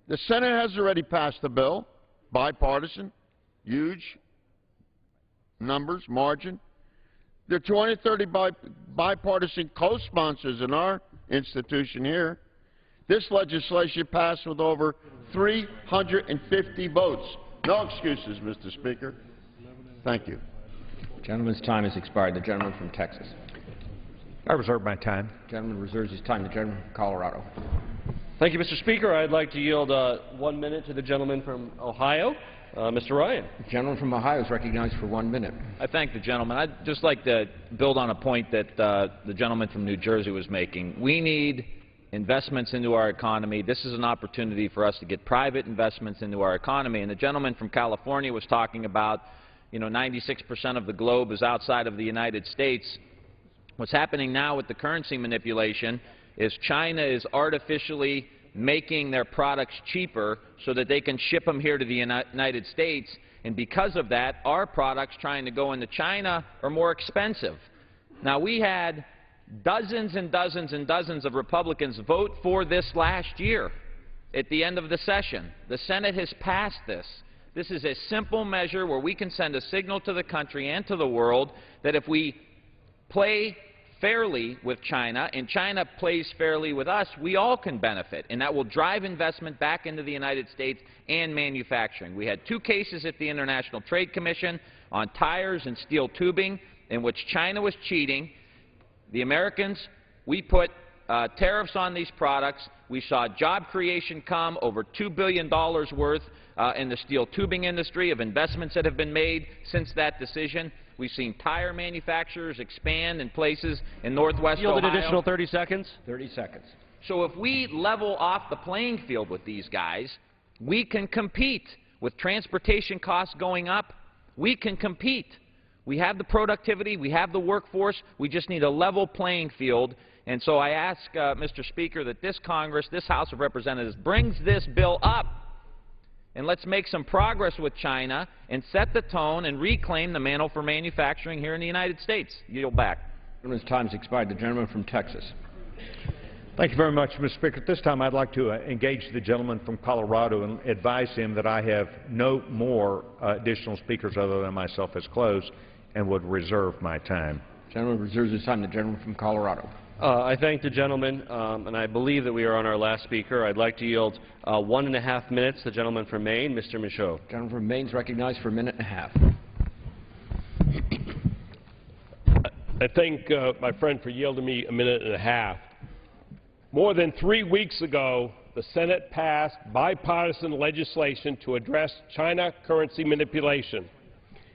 The Senate has already passed the bill, bipartisan, huge numbers, margin. There are 20 or 30 bipartisan co-sponsors in our institution here. This legislation passed with over 350 votes. No excuses, Mr. Speaker. Thank you. The gentleman's time has expired. The gentleman from Texas. I reserve my time. The gentleman reserves his time. The gentleman from Colorado. Thank you, Mr. Speaker. I'd like to yield 1 minute to the gentleman from Ohio, Mr. Ryan. The gentleman from Ohio is recognized for 1 minute. I thank the gentleman. I'd just like to build on a point that the gentleman from New Jersey was making. We need investments into our economy. This is an opportunity for us to get private investments into our economy. And the gentleman from California was talking about, 96% of the globe is outside of the United States. What's happening now with the currency manipulation is China is artificially making their products cheaper so that they can ship them here to the United States, and because of that, our products trying to go into China are more expensive. Now, we had dozens and dozens and dozens of Republicans vote for this last year at the end of the session. The Senate has passed this. This is a simple measure where we can send a signal to the country and to the world that if we play fairly with China and China plays fairly with us, we all can benefit, and that will drive investment back into the United States and manufacturing. We had 2 cases at the International Trade Commission on tires and steel tubing in which China was cheating. The Americans, we put tariffs on these products. We saw job creation come, over $2 billion worth in the steel tubing industry of investments that have been made since that decision. We've seen tire manufacturers expand in places in Northwest Ohio. Yield an additional 30 seconds. 30 seconds. So if we level off the playing field with these guys, we can compete. With transportation costs going up, we can compete. We have the productivity, we have the workforce, we just need a level playing field. And so I ask, Mr. Speaker, that this Congress, this House of Representatives, brings this bill up, and let's make some progress with China and set the tone and reclaim the mantle for manufacturing here in the United States. Yield back. The gentleman's time has expired. The gentleman from Texas. Thank you very much, Mr. Speaker. At this time, I'd like to engage the gentleman from Colorado and advise him that I have no more additional speakers other than myself as closed and would reserve my time. The gentleman reserves his time. The gentleman from Colorado. I thank the gentleman, and I believe that we are on our last speaker. I'd like to yield 1.5 minutes to the gentleman from Maine, Mr. Michaud. The gentleman from Maine is recognized for 1.5 minutes. I thank my friend for yielding me 1.5 minutes. More than 3 weeks ago, the Senate passed bipartisan legislation to address China currency manipulation.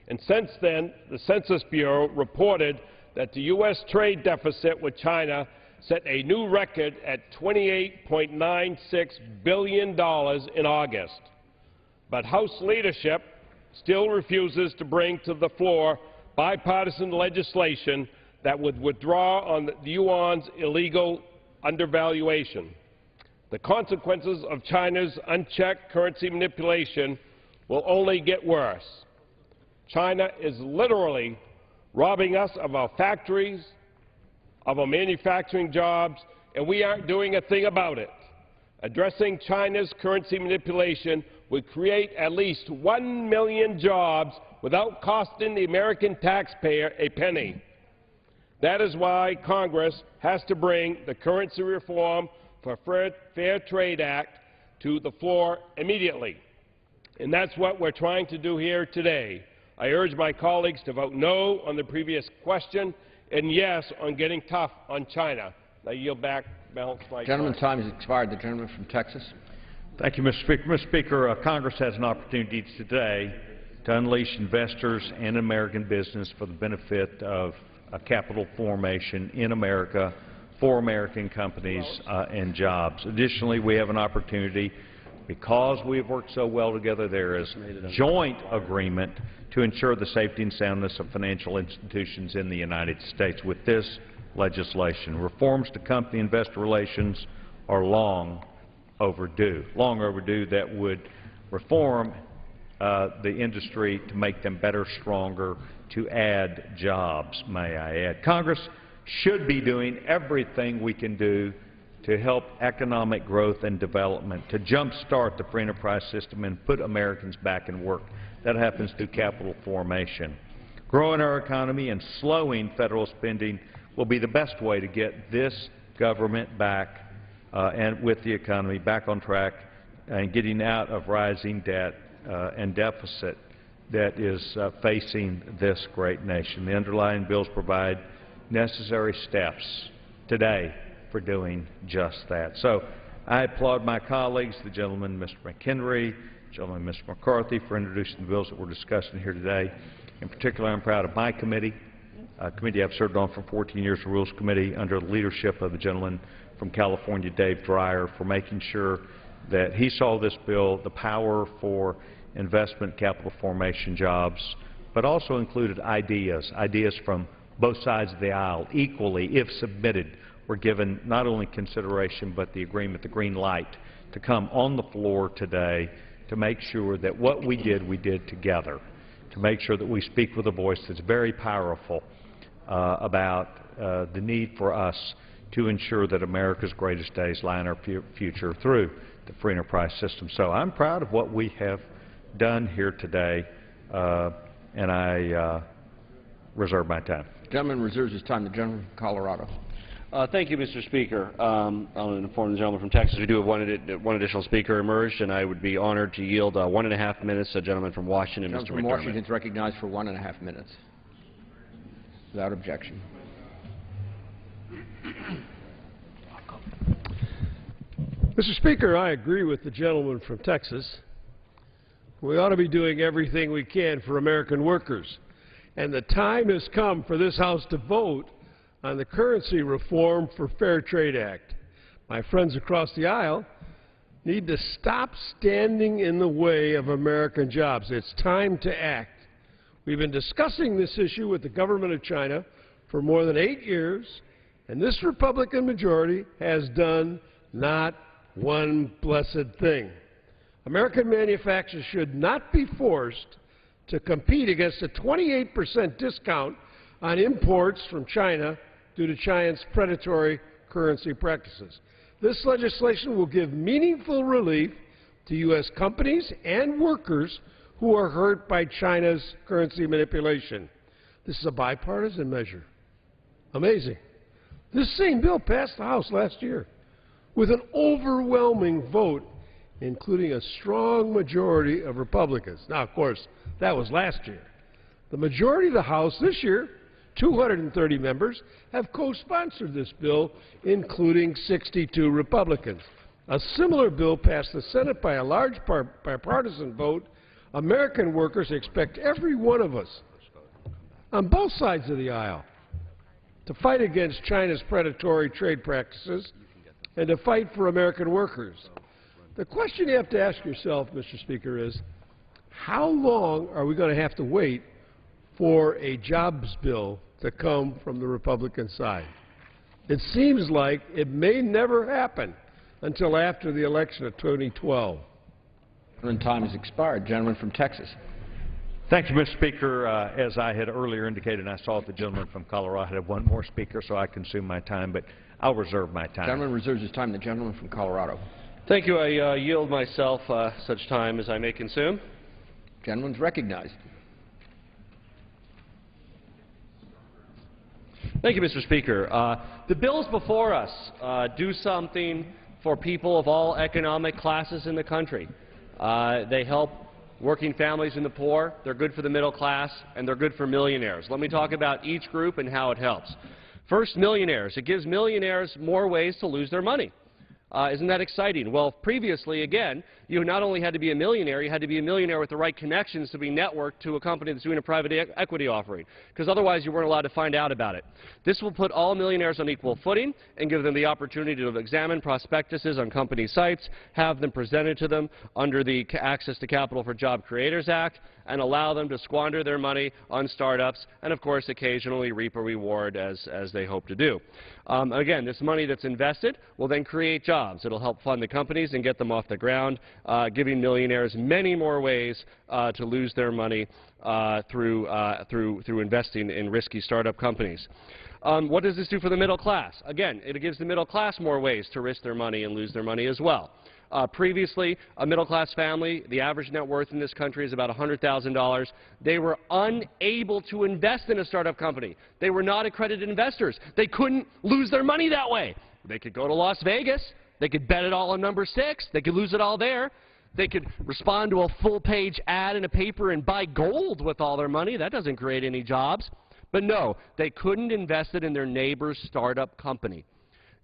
And since then, the Census Bureau reported that the U.S. trade deficit with China set a new record at $28.96 billion in August. But House leadership still refuses to bring to the floor bipartisan legislation that would withdraw on the yuan's illegal undervaluation. The consequences of China's unchecked currency manipulation will only get worse. China is literally robbing us of our factories, of our manufacturing jobs, and we aren't doing a thing about it. Addressing China's currency manipulation would create at least 1 million jobs without costing the American taxpayer a penny. That is why Congress has to bring the Currency Reform for Fair Trade Act to the floor immediately. And that's what we're trying to do here today. I urge my colleagues to vote no on the previous question and yes on getting tough on China. I yield back balance my time. Gentleman's time has expired. The gentleman from Texas. Thank you, Mr. Speaker. Mr. Speaker, Congress has an opportunity today to unleash investors and American business for the benefit of capital formation in America for American companies and jobs. Additionally, we have an opportunity, because we have worked so well together, there is joint agreement to ensure the safety and soundness of financial institutions in the United States. With this legislation, reforms to company investor relations are long overdue that would reform the industry to make them better, stronger, to add jobs, may I add. Congress should be doing everything we can do to help economic growth and development, to jumpstart the free enterprise system and put Americans back in work. That happens through capital formation. Growing our economy and slowing federal spending will be the best way to get this government back and with the economy back on track and getting out of rising debt and deficit that is facing this great nation. The underlying bills provide necessary steps today for doing just that. So I applaud my colleagues, the gentleman, Mr. McHenry, the gentleman, Mr. McCarthy, for introducing the bills that we're discussing here today. In particular, I'm proud of my committee, a committee I've served on for 14 years, the Rules Committee, under the leadership of the gentleman from California, Dave Dreyer, for making sure that he saw this bill, the power for investment, capital formation, jobs, but also included ideas from both sides of the aisle equally, if submitted, were given not only consideration but the agreement, the green light, to come on the floor today to make sure that what we did together, to make sure that we speak with a voice that's very powerful about the need for us to ensure that America's greatest days lie in our future through the free enterprise system. So I'm proud of what we have done here today, and I reserve my time. The gentleman reserves his time. The gentleman from Colorado. Thank you, Mr. Speaker. I'll inform the gentleman from Texas we do have one additional speaker emerged, and I would be honored to yield 1.5 minutes to the gentleman from Washington, Mr. McDermott. The gentleman from Washington is recognized for 1.5 minutes. Without objection. Mr. Speaker, I agree with the gentleman from Texas. We ought to be doing everything we can for American workers. And the time has come for this House to vote on the Currency Reform for Fair Trade Act. My friends across the aisle need to stop standing in the way of American jobs. It's time to act. We've been discussing this issue with the government of China for more than 8 years, and this Republican majority has done not one blessed thing. American manufacturers should not be forced to compete against a 28% discount on imports from China due to China's predatory currency practices. This legislation will give meaningful relief to U.S. companies and workers who are hurt by China's currency manipulation. This is a bipartisan measure. Amazing. This same bill passed the House last year with an overwhelming vote, including a strong majority of Republicans. Now, of course, that was last year. The majority of the House this year, 230 members, have co-sponsored this bill, including 62 Republicans. A similar bill passed the Senate by a large bipartisan vote. American workers expect every one of us on both sides of the aisle to fight against China's predatory trade practices and to fight for American workers. The question you have to ask yourself, Mr. Speaker, is how long are we going to have to wait for a jobs bill to come from the Republican side? It seems like it may never happen until after the election of 2012. Time has expired. Gentleman from Texas. Thank you, Mr. Speaker. As I had earlier indicated, I saw the gentleman from Colorado had one more speaker, so I consumed my time, but I'll reserve my time. The gentleman reserves his time. The gentleman from Colorado. Thank you. I yield myself such time as I may consume. Gentleman's recognized. Thank you, Mr. Speaker. The bills before us do something for people of all economic classes in the country. They help working families and the poor, they're good for the middle class, and they're good for millionaires. Let me talk about each group and how it helps. First, millionaires. It gives millionaires more ways to lose their money. Isn't that exciting? Well, previously, again, you not only had to be a millionaire, you had to be a millionaire with the right connections to be networked to a company that's doing a private equity offering, because otherwise you weren't allowed to find out about it. This will put all millionaires on equal footing and give them the opportunity to examine prospectuses on company sites, have them presented to them under the Access to Capital for Job Creators Act, and allow them to squander their money on startups and, of course, occasionally reap a reward as they hope to do. Again, this money that's invested will then create jobs. It'll help fund the companies and get them off the ground, giving millionaires many more ways to lose their money through investing in risky startup companies. What does this do for the middle class? Again, it gives the middle class more ways to risk their money and lose their money as well. Previously, a middle-class family, the average net worth in this country is about $100,000. They were unable to invest in a startup company. They were not accredited investors. They couldn't lose their money that way. They could go to Las Vegas. They could bet it all on number 6. They could lose it all there. They could respond to a full-page ad in a paper and buy gold with all their money. That doesn't create any jobs. But no, they couldn't invest it in their neighbor's startup company.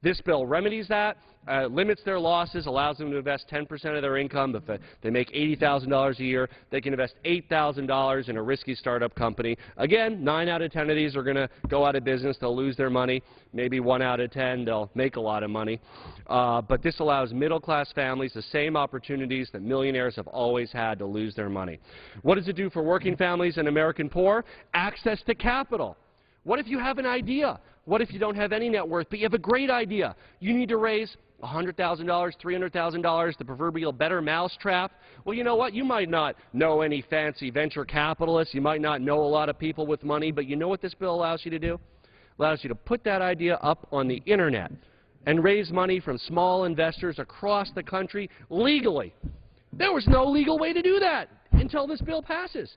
This bill remedies that, limits their losses, allows them to invest 10% of their income. If they make $80,000 a year, they can invest $8,000 in a risky startup company. Again, 9 out of 10 of these are going to go out of business. They'll lose their money. Maybe 1 out of 10, they'll make a lot of money. But this allows middle-class families the same opportunities that millionaires have always had to lose their money. What does it do for working families and American poor? Access to capital. What if you have an idea? What if you don't have any net worth, but you have a great idea? You need to raise $100,000, $300,000, the proverbial better mousetrap. Well, you know what? You might not know any fancy venture capitalists. You might not know a lot of people with money, but you know what this bill allows you to do? It allows you to put that idea up on the Internet and raise money from small investors across the country legally. There was no legal way to do that until this bill passes.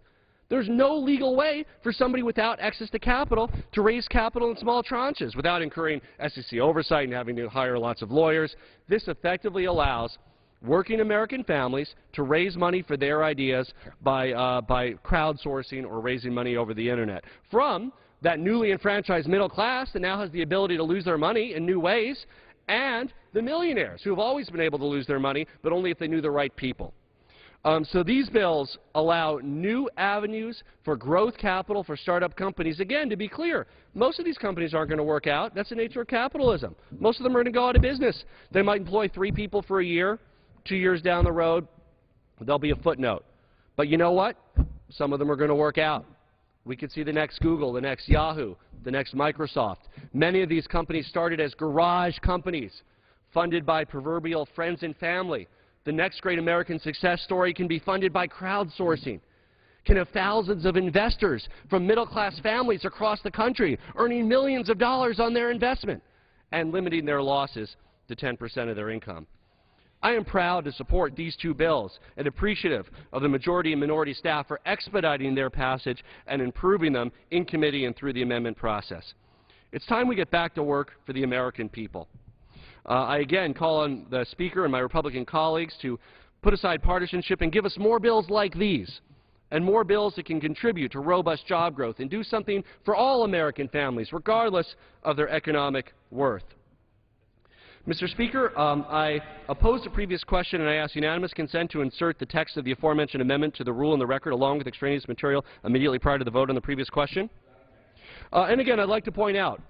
There's no legal way for somebody without access to capital to raise capital in small tranches without incurring SEC oversight and having to hire lots of lawyers. This effectively allows working American families to raise money for their ideas by crowdsourcing or raising money over the Internet. From that newly enfranchised middle class that now has the ability to lose their money in new ways, and the millionaires who have always been able to lose their money, but only if they knew the right people. So these bills allow new avenues for growth capital for startup companies. Again, to be clear, most of these companies aren't going to work out. That's the nature of capitalism. Most of them are going to go out of business. They might employ 3 people for a year. 2 years down the road, there'll be a footnote. But you know what? Some of them are going to work out. We could see the next Google, the next Yahoo, the next Microsoft. Many of these companies started as garage companies, funded by proverbial friends and family. The next great American success story can be funded by crowdsourcing, can have thousands of investors from middle-class families across the country earning millions of dollars on their investment and limiting their losses to 10% of their income. I am proud to support these 2 bills and appreciative of the majority and minority staff for expediting their passage and improving them in committee and through the amendment process. It's time we get back to work for the American people. I again call on the Speaker and my Republican colleagues to put aside partisanship and give us more bills like these and more bills that can contribute to robust job growth and do something for all American families, regardless of their economic worth. Mr. Speaker, I oppose the previous question and I ask unanimous consent to insert the text of the aforementioned amendment to the rule in the record along with extraneous material immediately prior to the vote on the previous question. And again, I'd like to point out,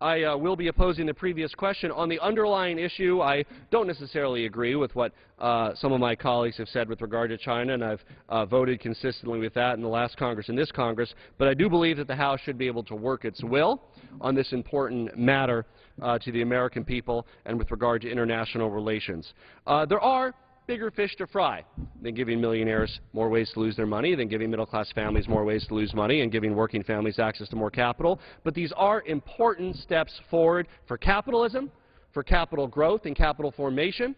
I will be opposing the previous question. On the underlying issue, I don't necessarily agree with what some of my colleagues have said with regard to China, and I've voted consistently with that in the last Congress and this Congress. But I do believe that the House should be able to work its will on this important matter to the American people and with regard to international relations. There are bigger fish to fry than giving millionaires more ways to lose their money, than giving middle-class families more ways to lose money, and giving working families access to more capital. But these are important steps forward for capitalism, for capital growth and capital formation,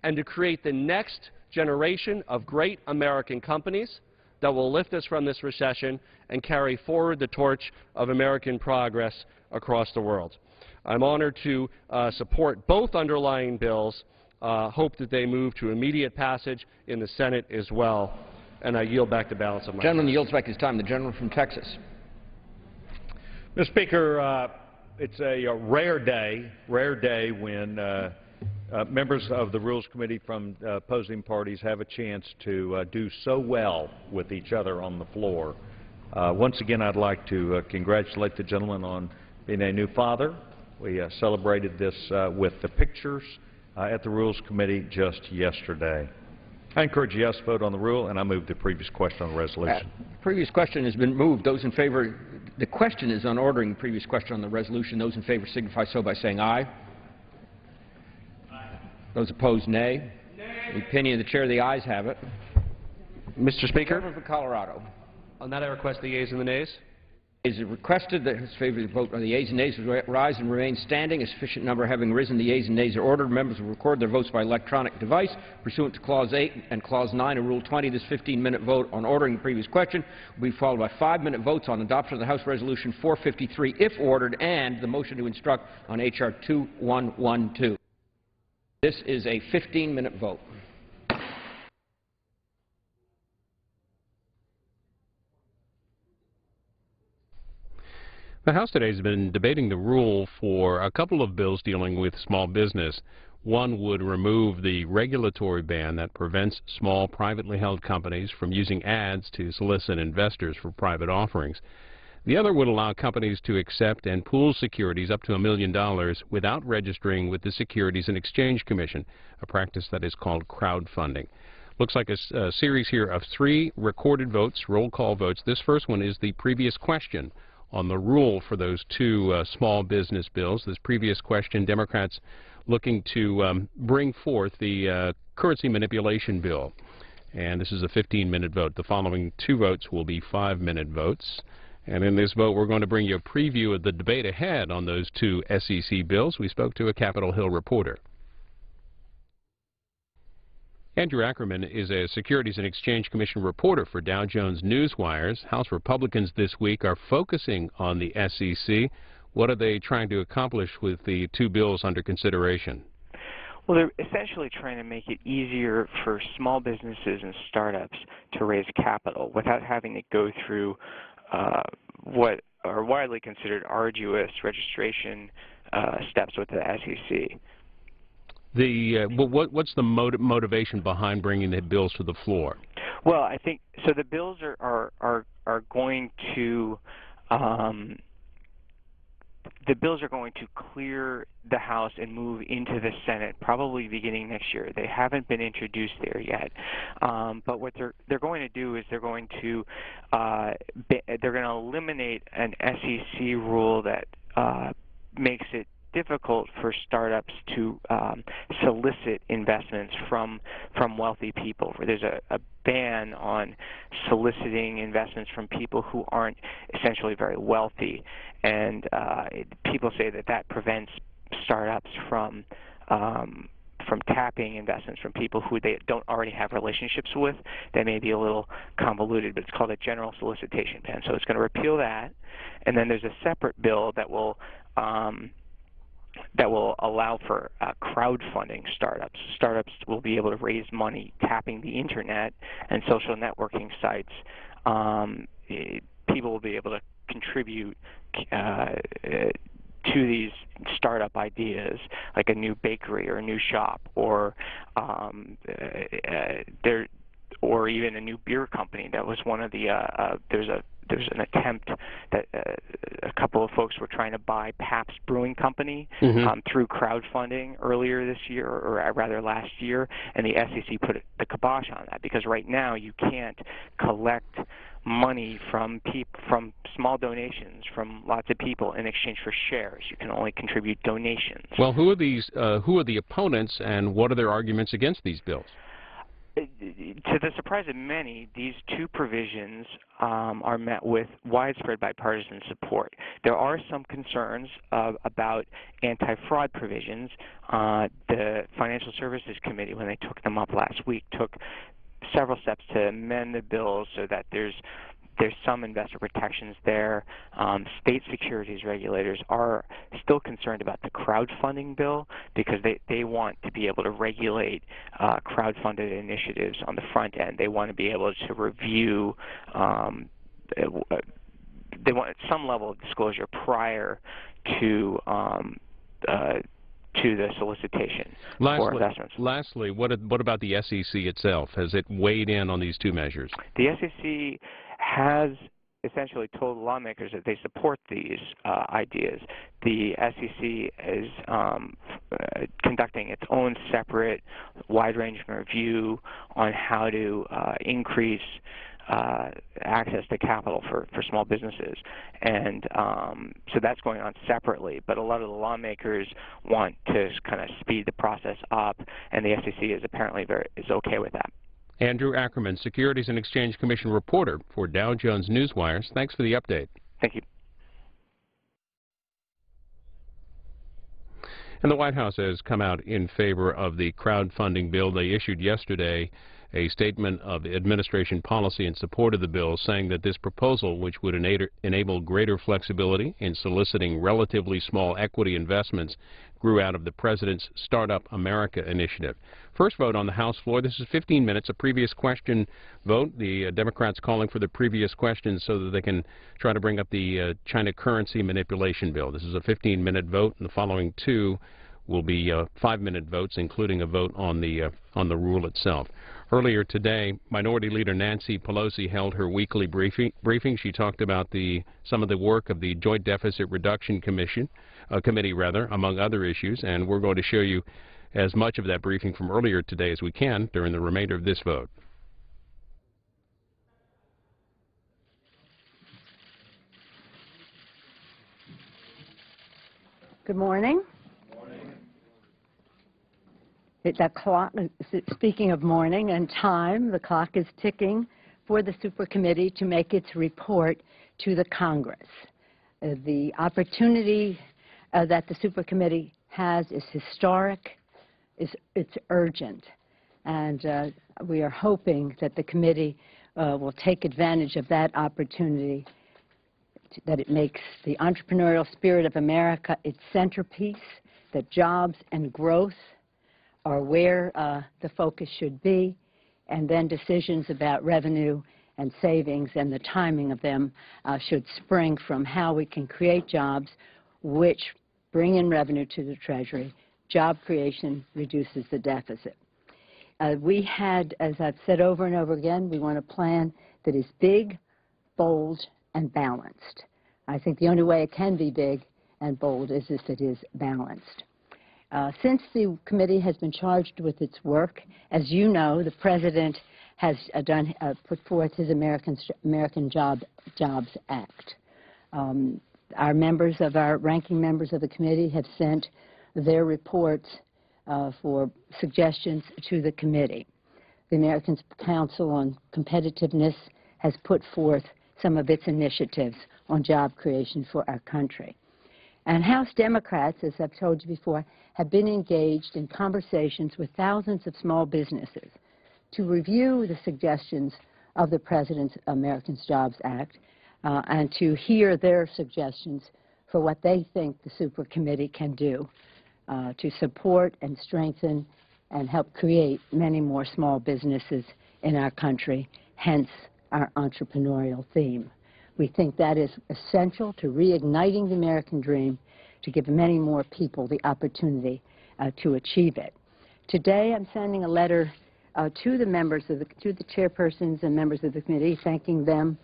and to create the next generation of great American companies that will lift us from this recession and carry forward the torch of American progress across the world. I'm honored to support both underlying bills. Hope that they move to immediate passage in the Senate as well. And I yield back the balance of my time. Gentleman yields back his time. The gentleman from Texas. Mr. Speaker, it's a rare day when members of the Rules Committee from opposing parties have a chance to do so well with each other on the floor. Once again, I'd like to congratulate the gentleman on being a new father. We celebrated this with the pictures at the Rules Committee just yesterday. I encourage a yes vote on the rule, and I move the previous question on the resolution. Previous question has been moved. Those in favor, the question is on ordering the previous question on the resolution. Those in favor signify so by saying aye. Aye. Those opposed, nay. Nay. The opinion of the chair, the ayes have it. Mr. Speaker. Gentleman from Colorado. On that, I request the yeas and the nays. It is requested that his favorite vote on the yeas and nays rise and remain standing. A sufficient number having risen, the yeas and nays are ordered. Members will record their votes by electronic device. Pursuant to Clause 8 and Clause 9 of Rule 20, this 15-minute vote on ordering the previous question will be followed by 5-minute votes on adoption of the House Resolution 453 if ordered, and the motion to instruct on H.R. 2112. This is a 15-minute vote. The House today has been debating the rule for a couple of bills dealing with small business. One would remove the regulatory ban that prevents small privately held companies from using ads to solicit investors for private offerings. The other would allow companies to accept and pool securities up to $1 million without registering with the Securities and Exchange Commission, a practice that is called crowdfunding. Looks like a series here of 3 recorded votes, roll call votes. This first one is the previous question on the rule for those 2 small business bills. This previous question, Democrats looking to bring forth the currency manipulation bill. And this is a 15-minute vote. The following 2 votes will be 5-minute votes. And in this vote, we're going to bring you a preview of the debate ahead on those 2 SEC bills. We spoke to a Capitol Hill reporter. Andrew Ackerman is a Securities and Exchange Commission reporter for Dow Jones Newswires. House Republicans this week are focusing on the SEC. What are they trying to accomplish with the 2 bills under consideration? Well, they're essentially trying to make it easier for small businesses and startups to raise capital without having to go through what are widely considered arduous registration steps with the SEC. What's the motivation behind bringing the bills to the floor? Well, I think so. The bills are going to clear the House and move into the Senate probably beginning next year. They haven't been introduced there yet, but what they're going to do is they're going to eliminate an SEC rule that makes it difficult for startups to solicit investments from wealthy people. There's a ban on soliciting investments from people who aren't essentially very wealthy, and people say that prevents startups from tapping investments from people who they don't already have relationships with. They may be a little convoluted, but it's called a general solicitation ban. So it's going to repeal that, and then there's a separate bill that will allow for crowdfunding startups. Startups will be able to raise money tapping the internet and social networking sites. People will be able to contribute to these startup ideas, like a new bakery or a new shop, or even a new beer company. That was one of the there's an attempt that a couple of folks were trying to buy Pabst Brewing Company through crowdfunding earlier this year, or rather last year, and the SEC put the kibosh on that because right now you can't collect money from small donations from lots of people in exchange for shares. You can only contribute donations. Well, who are the opponents, and what are their arguments against these bills? To the surprise of many, these 2 provisions are met with widespread bipartisan support. There are some concerns about anti-fraud provisions. The Financial Services Committee, when they took them up last week, took several steps to amend the bills so that there's some investor protections there. State securities regulators are still concerned about the crowdfunding bill because they want to be able to regulate crowdfunded initiatives on the front end. They want to be able to review they want some level of disclosure prior to the solicitation for investments. Lastly, what about the SEC itself? Has it weighed in on these 2 measures? The SEC has essentially told lawmakers that they support these ideas. The SEC is conducting its own separate, wide-ranging review on how to increase access to capital for small businesses, and so that's going on separately. But a lot of the lawmakers want to kind of speed the process up, and the SEC is apparently is okay with that. Andrew Ackerman, Securities and Exchange Commission reporter for Dow Jones Newswires. Thanks for the update. Thank you. And the White House has come out in favor of the crowdfunding bill. They issued yesterday a statement of administration policy in support of the bill, saying that this proposal, which would enable greater flexibility in soliciting relatively small equity investments, grew out of the President's Startup America initiative. First vote on the House floor. This is 15 minutes, a previous question vote. The Democrats calling for the previous question so that they can try to bring up the China currency manipulation bill. This is a 15-minute vote, and the following two will be 5-minute votes, including a vote on the rule itself. Earlier today, Minority Leader Nancy Pelosi held her weekly briefing. She talked about some of the work of the Joint Deficit Reduction Committee, among other issues, and we're going to show you as much of that briefing from earlier today as we can during the remainder of this vote. Good morning. The clock, speaking of morning and time, the clock is ticking for the Supercommittee to make its report to the Congress. The opportunity that the Supercommittee has is historic, it's urgent, and we are hoping that the committee will take advantage of that opportunity, that it makes the entrepreneurial spirit of America its centerpiece, that jobs and growth are where the focus should be, and then decisions about revenue and savings and the timing of them should spring from how we can create jobs which bring in revenue to the Treasury. Job creation reduces the deficit. We had, as I've said over and over again, we want a plan that is big, bold, and balanced. I think the only way it can be big and bold is if it is balanced. Since the committee has been charged with its work, as you know, the President has put forth his American Jobs Act. Our ranking members of the committee have sent their reports for suggestions to the committee. The American Council on Competitiveness has put forth some of its initiatives on job creation for our country. And House Democrats, as I've told you before, have been engaged in conversations with thousands of small businesses to review the suggestions of the President's American Jobs Act and to hear their suggestions for what they think the Supercommittee can do to support and strengthen and help create many more small businesses in our country, hence our entrepreneurial theme. We think that is essential to reigniting the American dream, to give many more people the opportunity to achieve it. Today, I'm sending a letter to the chairpersons and members of the committee, thanking them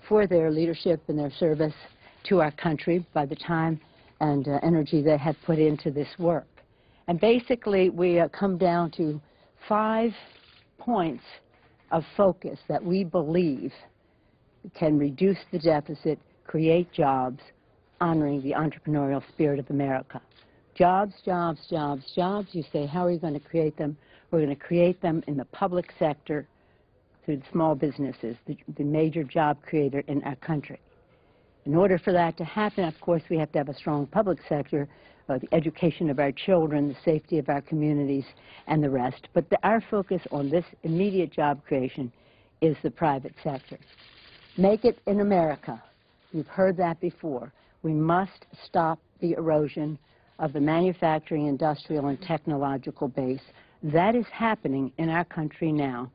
for their leadership and their service to our country by the time and energy they have put into this work. And basically, we come down to 5 points of focus that we believe can reduce the deficit, create jobs, honoring the entrepreneurial spirit of America. Jobs, jobs, jobs, jobs. You say, how are you going to create them? We're going to create them in the public sector through the small businesses, the major job creator in our country. In order for that to happen, of course, we have to have a strong public sector, the education of our children, the safety of our communities, and the rest. But our focus on this immediate job creation is the private sector. Make it in America. You've heard that before. We must stop the erosion of the manufacturing, industrial, and technological base. That is happening in our country now,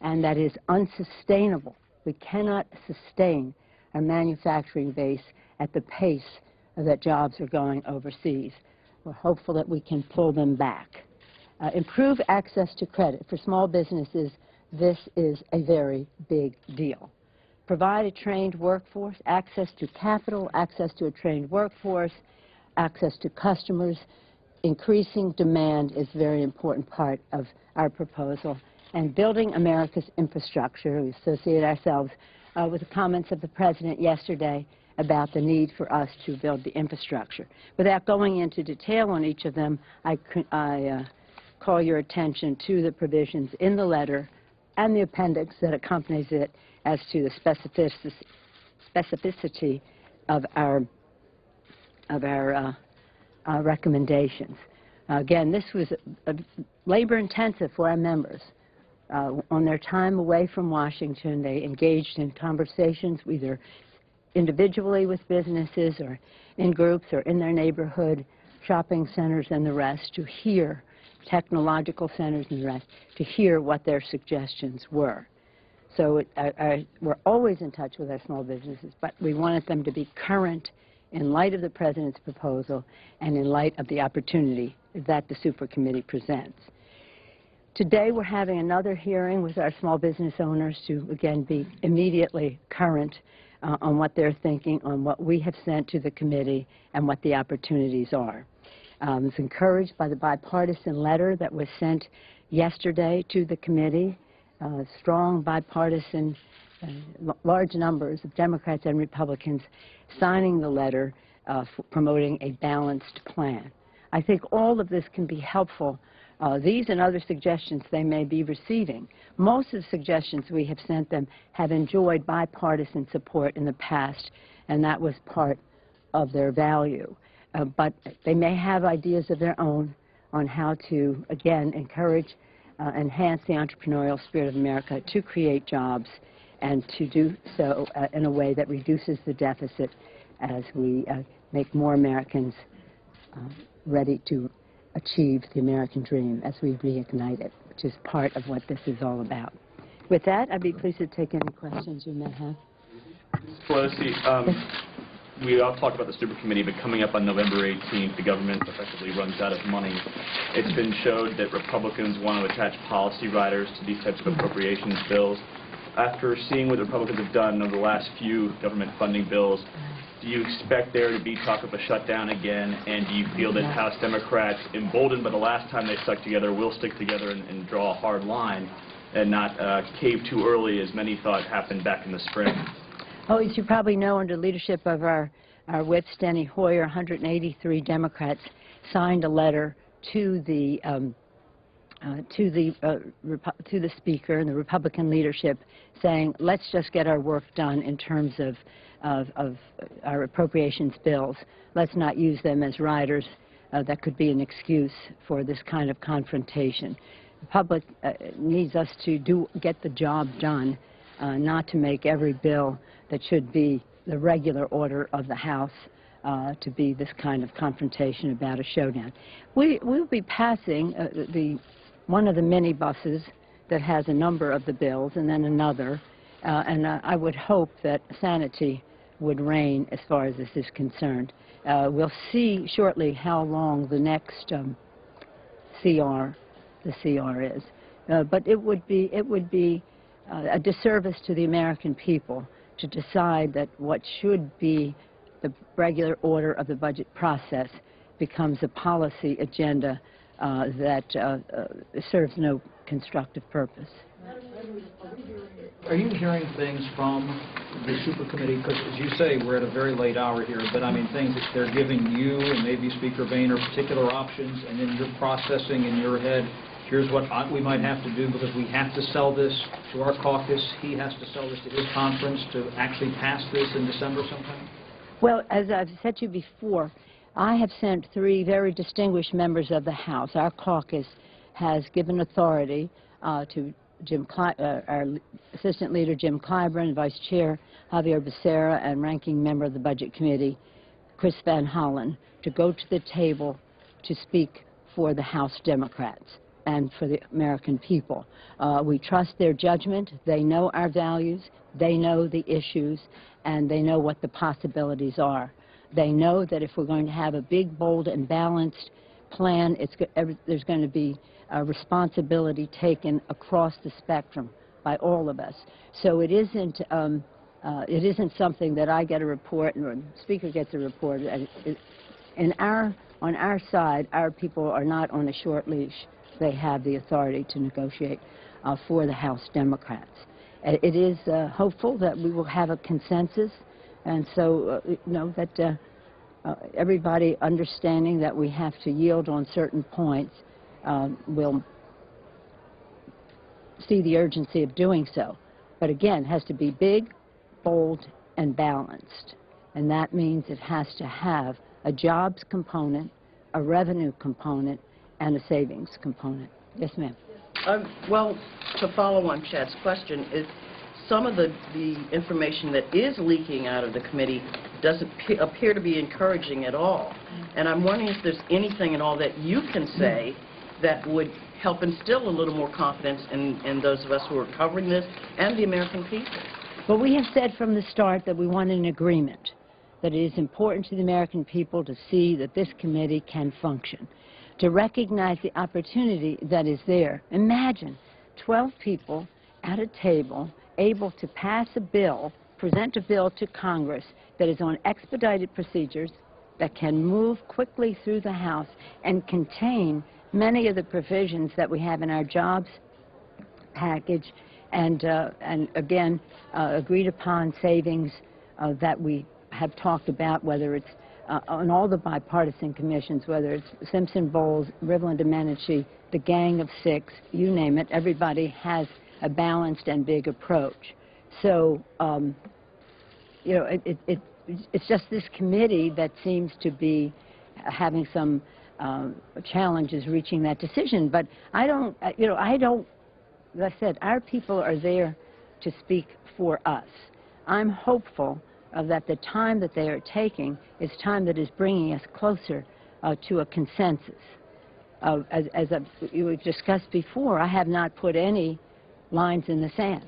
and that is unsustainable. We cannot sustain a manufacturing base at the pace that jobs are going overseas. We're hopeful that we can pull them back. Improve access to credit. For small businesses, this is a very big deal. Provide a trained workforce, access to capital, access to a trained workforce, access to customers. Increasing demand is a very important part of our proposal. And building America's infrastructure. We associate ourselves with the comments of the President yesterday about the need for us to build the infrastructure. Without going into detail on each of them, I call your attention to the provisions in the letter and the appendix that accompanies it as to the specificity of our recommendations. Again, this was labor-intensive for our members. On their time away from Washington, they engaged in conversations either individually with businesses or in groups or in their neighborhood, shopping centers and the rest, to hear technological centers and the rest, to hear what their suggestions were. So we're always in touch with our small businesses, but we wanted them to be current in light of the President's proposal and in light of the opportunity that the Super Committee presents. Today we're having another hearing with our small business owners to, again, be immediately current on what they're thinking, on what we have sent to the committee, and what the opportunities are. I was encouraged by the bipartisan letter that was sent yesterday to the committee. Strong bipartisan, large numbers of Democrats and Republicans signing the letter promoting a balanced plan. I think all of this can be helpful. These and other suggestions they may be receiving. Most of the suggestions we have sent them have enjoyed bipartisan support in the past, and that was part of their value. But they may have ideas of their own on how to, again, encourage, enhance the entrepreneurial spirit of America to create jobs and to do so in a way that reduces the deficit as we make more Americans ready to achieve the American dream as we reignite it, which is part of what this is all about. With that, I'd be pleased to take any questions you may have. Pelosi, we all talked about the Super Committee, but coming up on November 18th, the government effectively runs out of money. It's been showed that Republicans want to attach policy riders to these types of appropriations bills. After seeing what the Republicans have done over the last few government funding bills, do you expect there to be talk of a shutdown again, and do you feel that House Democrats, emboldened by the last time they stuck together, will stick together and draw a hard line and not cave too early, as many thought happened back in the spring? Oh, as you probably know, under leadership of our whip, Steny Hoyer, 183 Democrats signed a letter to the Speaker and the Republican leadership saying, let's just get our work done in terms of our appropriations bills. Let's not use them as riders that could be an excuse for this kind of confrontation. The public needs us to get the job done, not to make every bill that should be the regular order of the House to be this kind of confrontation about a showdown. We'll be passing one of the minibuses that has a number of the bills and then another, and I would hope that sanity would reign as far as this is concerned. We'll see shortly how long the next CR is, but it would be a disservice to the American people to decide that what should be the regular order of the budget process becomes a policy agenda that serves no constructive purpose. Are you hearing things from the Super Committee? Because, as you say, we're at a very late hour here, but I mean things that they're giving you and maybe Speaker Boehner particular options, and then you're processing in your head, here's what we might have to do because we have to sell this to our caucus. He has to sell this to his conference to actually pass this in December sometime? Well, as I've said to you before, I have sent 3 very distinguished members of the House. Our caucus has given authority to our Assistant Leader Jim Clyburn, Vice Chair Javier Becerra, and Ranking Member of the Budget Committee, Chris Van Hollen, to go to the table to speak for the House Democrats and for the American people. We trust their judgment. They know our values. They know the issues, and they know what the possibilities are. They know that if we're going to have a big, bold, and balanced plan, there's going to be a responsibility taken across the spectrum by all of us. So it isn't something that I get a report or the Speaker gets a report. On our side, our people are not on a short leash. They have the authority to negotiate for the House Democrats. It is hopeful that we will have a consensus, and so that everybody understanding that we have to yield on certain points will see the urgency of doing so. But again, it has to be big, bold, and balanced. And that means it has to have a jobs component, a revenue component, and a savings component. Yes, ma'am. Well, to follow on Chad's question, is some of the information that is leaking out of the committee doesn't appear to be encouraging at all. And I'm wondering if there's anything at all that you can say that would help instill a little more confidence in those of us who are covering this and the American people. Well, we have said from the start that we want an agreement, that it is important to the American people to see that this committee can function, to recognize the opportunity that is there. Imagine 12 people at a table able to pass a bill, present a bill to Congress that is on expedited procedures, that can move quickly through the House and contain many of the provisions that we have in our jobs package and again, agreed upon savings that we have talked about, whether it's on all the bipartisan commissions, whether it's Simpson, Bowles, Rivlin, Domenici, the Gang of Six, you name it, everybody has a balanced and big approach. So, you know, it's just this committee that seems to be having some challenges reaching that decision. But I don't, you know, as I said, our people are there to speak for us. I'm hopeful that the time that they are taking is time that is bringing us closer to a consensus. As we've discussed before, I have not put any lines in the sand.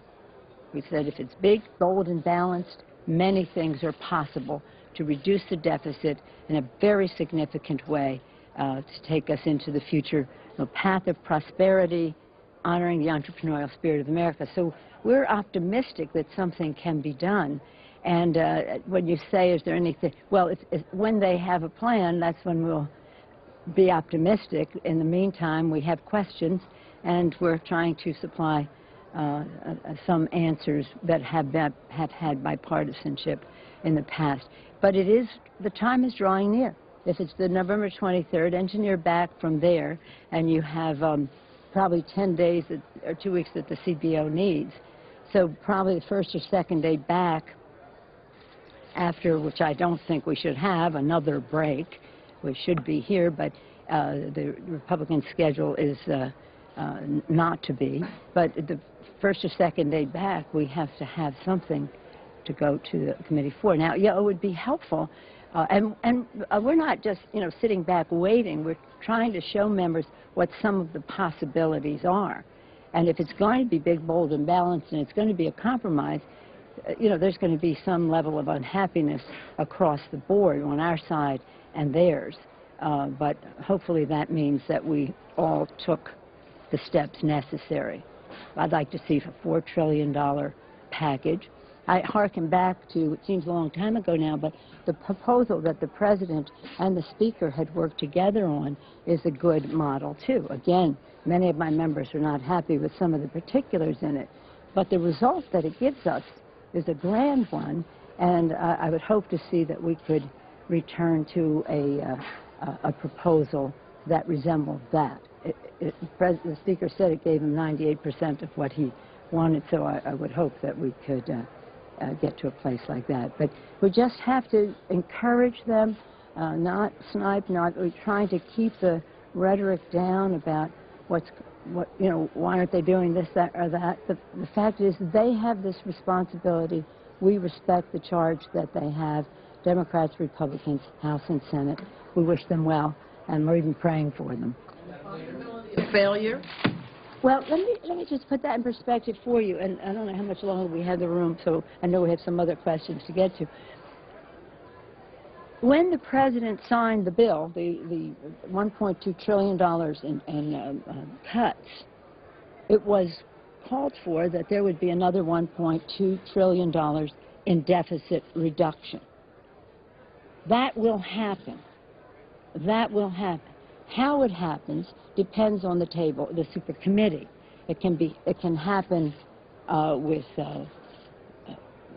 We said if it's big, bold, and balanced, many things are possible to reduce the deficit in a very significant way to take us into the future path of prosperity, honoring the entrepreneurial spirit of America. So we're optimistic that something can be done. And when you say, is there anything, well, when they have a plan, that's when we'll be optimistic. In the meantime, we have questions, and we're trying to supply some answers that have had bipartisanship in the past. But the time is drawing near. If it's the November 23rd, engineer back from there, and you have probably 10 days or 2 weeks that the CBO needs. So probably the first or second day back after, which I don't think we should have, another break. We should be here, but the Republican schedule is not to be. But the first or second day back, we have to have something to go to the committee for. Now, yeah, it would be helpful. And we're not just, you know, sitting back waiting. We're trying to show members what some of the possibilities are. And if it's going to be big, bold, and balanced, and it's going to be a compromise, you know, there's going to be some level of unhappiness across the board on our side and theirs. But hopefully that means that we all took the steps necessary. I'd like to see a $4 trillion package. I hearken back to, it seems a long time ago now, but the proposal that the President and the Speaker had worked together on is a good model, too. Again, many of my members are not happy with some of the particulars in it, but the result that it gives us is a grand one, and I would hope to see that we could return to a proposal that resembled that. The Speaker said it gave him 98% of what he wanted, so I would hope that we could get to a place like that. But we just have to encourage them, not snipe, we're trying to keep the rhetoric down about you know, why aren't they doing this, that, or that. The fact is they have this responsibility. We respect the charge that they have, Democrats, Republicans, House and Senate. We wish them well, and we're even praying for them. Failure? Well, let me just put that in perspective for you, and I don't know how much longer we have the room, so I know we have some other questions to get to. When the President signed the bill, the $1.2 trillion in cuts, it was called for that there would be another $1.2 trillion in deficit reduction. That will happen. That will happen. How it happens depends on the table, the super committee. It can happen with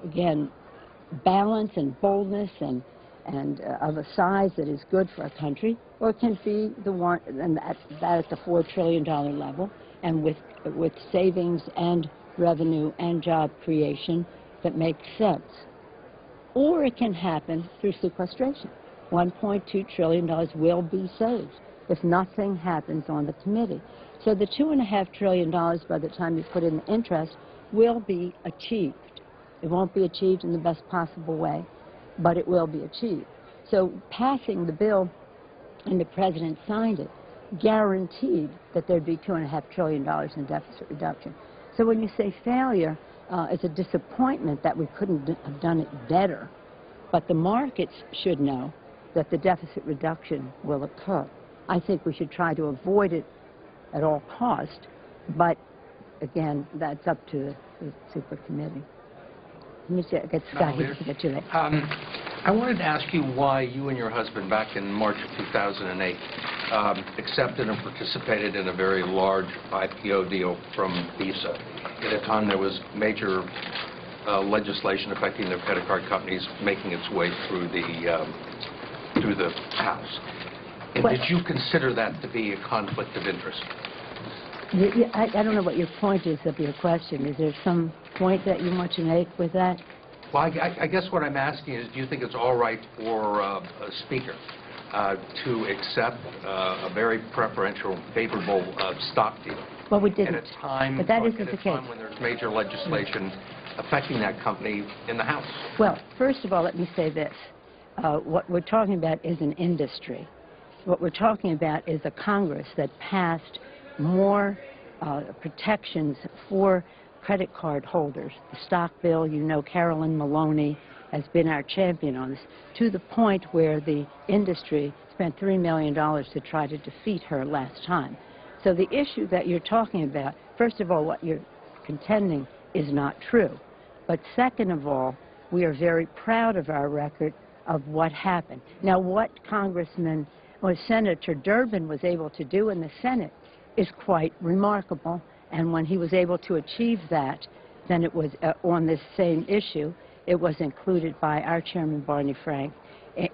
again, balance and boldness and of a size that is good for a country, or it can be the one and that at the $4 trillion level, and with savings and revenue and job creation that makes sense. Or it can happen through sequestration. $1.2 trillion will be saved. if nothing happens on the committee. So the $2.5 trillion, by the time you put in the interest, will be achieved. It won't be achieved in the best possible way, but it will be achieved. So passing the bill, and the President signed it, guaranteed that there'd be $2.5 trillion in deficit reduction. So when you say failure, it's a disappointment that we couldn't have done it better, but the markets should know that the deficit reduction will occur. I think we should try to avoid it at all costs, but again, that's up to the super committee. Let me get Scott here to get you there. I wanted to ask you why you and your husband, back in March of 2008, accepted and participated in a very large IPO deal from Visa at a time there was major legislation affecting the credit card companies making its way through the House. And did you consider that to be a conflict of interest? I don't know what your point is of your question. Is there some point that you want to make with that? Well, I guess what I'm asking is, do you think it's all right for a speaker to accept a very preferential, favorable stock deal? Well, we didn't. At a time, but that isn't the case. When there's major legislation affecting that company in the House? Well, first of all, let me say this. What we're talking about is an industry. What we're talking about is a Congress that passed more protections for credit card holders. The stock bill, you know, Carolyn Maloney has been our champion on this, to the point where the industry spent $3 million to try to defeat her last time. So the issue that you're talking about, first of all, what you're contending is not true. But second of all, we are very proud of our record of what happened. Now, what Congressman or Senator Durbin was able to do in the Senate is quite remarkable. And when he was able to achieve that, then it was on this same issue, it was included by our Chairman Barney Frank